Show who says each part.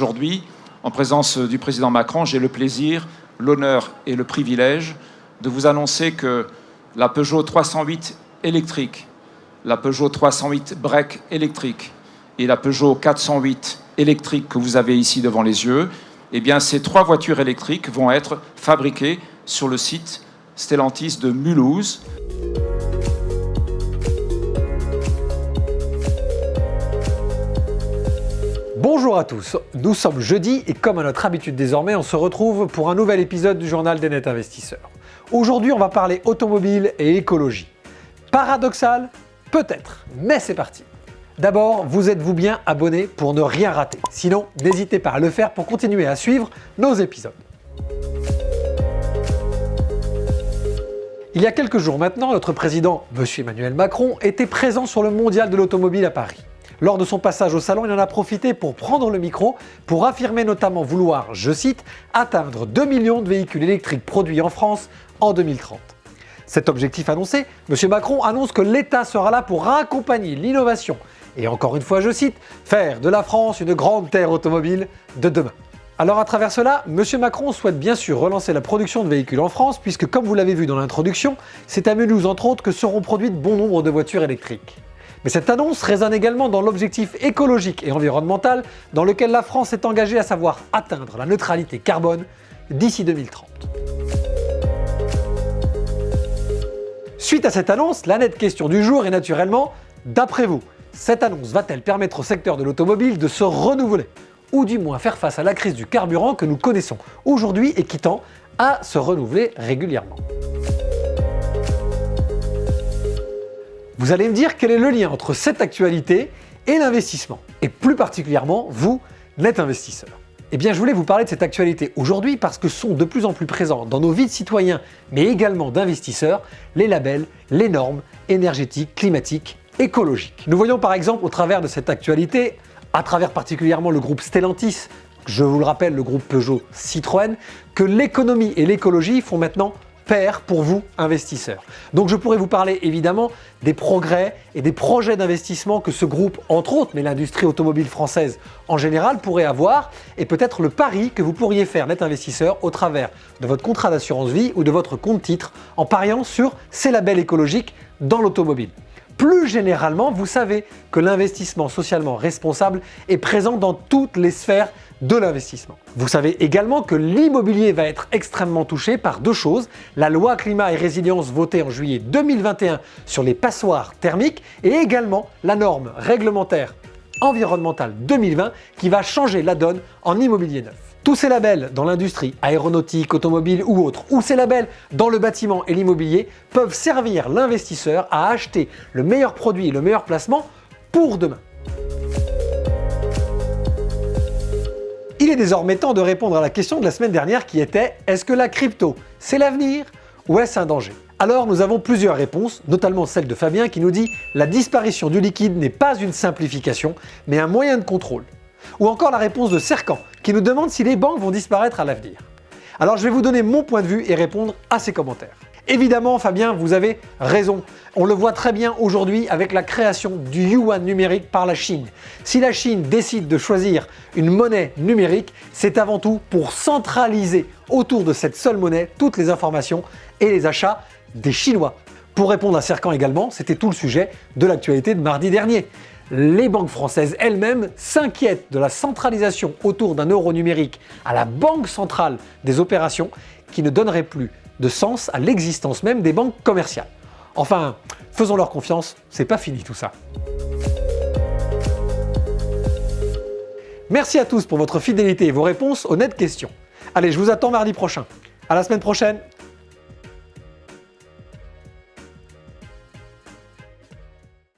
Speaker 1: Aujourd'hui, en présence du président Macron, j'ai le plaisir, l'honneur et le privilège de vous annoncer que la Peugeot 308 électrique, la Peugeot 308 break électrique et la Peugeot 408 électrique que vous avez ici devant les yeux, eh bien, ces trois voitures électriques vont être fabriquées sur le site Stellantis de Mulhouse.
Speaker 2: Bonjour à tous, nous sommes jeudi et comme à notre habitude désormais, on se retrouve pour un nouvel épisode du journal des Net Investisseurs. Aujourd'hui, on va parler automobile et écologie. Paradoxal? Peut-être, mais c'est parti. D'abord, vous êtes-vous bien abonné pour ne rien rater? Sinon, n'hésitez pas à le faire pour continuer à suivre nos épisodes. Il y a quelques jours maintenant, notre président, M. Emmanuel Macron, était présent sur le Mondial de l'automobile à Paris. Lors de son passage au salon, il en a profité pour prendre le micro, pour affirmer notamment vouloir, je cite, « atteindre 2 millions de véhicules électriques produits en France en 2030 ». Cet objectif annoncé, M. Macron annonce que l'État sera là pour accompagner l'innovation et encore une fois, je cite, « faire de la France une grande terre automobile de demain ». Alors à travers cela, M. Macron souhaite bien sûr relancer la production de véhicules en France puisque comme vous l'avez vu dans l'introduction, c'est à Mulhouse entre autres que seront produites bon nombre de voitures électriques. Mais cette annonce résonne également dans l'objectif écologique et environnemental dans lequel la France est engagée à savoir atteindre la neutralité carbone d'ici 2030. Suite à cette annonce, la nette question du jour est naturellement, d'après vous, cette annonce va-t-elle permettre au secteur de l'automobile de se renouveler ou du moins faire face à la crise du carburant que nous connaissons aujourd'hui et qui tend à se renouveler régulièrement? Vous allez me dire quel est le lien entre cette actualité et l'investissement, et plus particulièrement vous, net investisseurs. Eh bien, je voulais vous parler de cette actualité aujourd'hui parce que sont de plus en plus présents dans nos vies de citoyens, mais également d'investisseurs, les labels, les normes énergétiques, climatiques, écologiques. Nous voyons par exemple au travers de cette actualité, à travers particulièrement le groupe Stellantis, je vous le rappelle, le groupe Peugeot Citroën, que l'économie et l'écologie font maintenant pair pour vous, investisseurs. Donc je pourrais vous parler évidemment des progrès et des projets d'investissement que ce groupe, entre autres, mais l'industrie automobile française en général, pourrait avoir, et peut-être le pari que vous pourriez faire, net investisseur, au travers de votre contrat d'assurance vie ou de votre compte titre, en pariant sur ces labels écologiques dans l'automobile. Plus généralement, vous savez que l'investissement socialement responsable est présent dans toutes les sphères de l'investissement. Vous savez également que l'immobilier va être extrêmement touché par deux choses, la loi climat et résilience votée en juillet 2021 sur les passoires thermiques et également la norme réglementaire environnementale 2020 qui va changer la donne en immobilier neuf. Tous ces labels dans l'industrie aéronautique, automobile ou autre, ou ces labels dans le bâtiment et l'immobilier peuvent servir l'investisseur à acheter le meilleur produit et le meilleur placement pour demain. Il est désormais temps de répondre à la question de la semaine dernière qui était « Est-ce que la crypto, c'est l'avenir ou est-ce un danger ?» Alors nous avons plusieurs réponses, notamment celle de Fabien qui nous dit « La disparition du liquide n'est pas une simplification, mais un moyen de contrôle. » Ou encore la réponse de Serkan qui nous demande si les banques vont disparaître à l'avenir. Alors je vais vous donner mon point de vue et répondre à ces commentaires. Évidemment Fabien, vous avez raison. On le voit très bien aujourd'hui avec la création du yuan numérique par la Chine. Si la Chine décide de choisir une monnaie numérique, c'est avant tout pour centraliser autour de cette seule monnaie toutes les informations et les achats des Chinois. Pour répondre à Serkan également, c'était tout le sujet de l'actualité de mardi dernier. Les banques françaises elles-mêmes s'inquiètent de la centralisation autour d'un euro numérique à la banque centrale des opérations qui ne donnerait plus de sens à l'existence même des banques commerciales. Enfin, faisons leur confiance, c'est pas fini tout ça. Merci à tous pour votre fidélité et vos réponses aux nettes questions. Allez, je vous attends mardi prochain. À la semaine prochaine.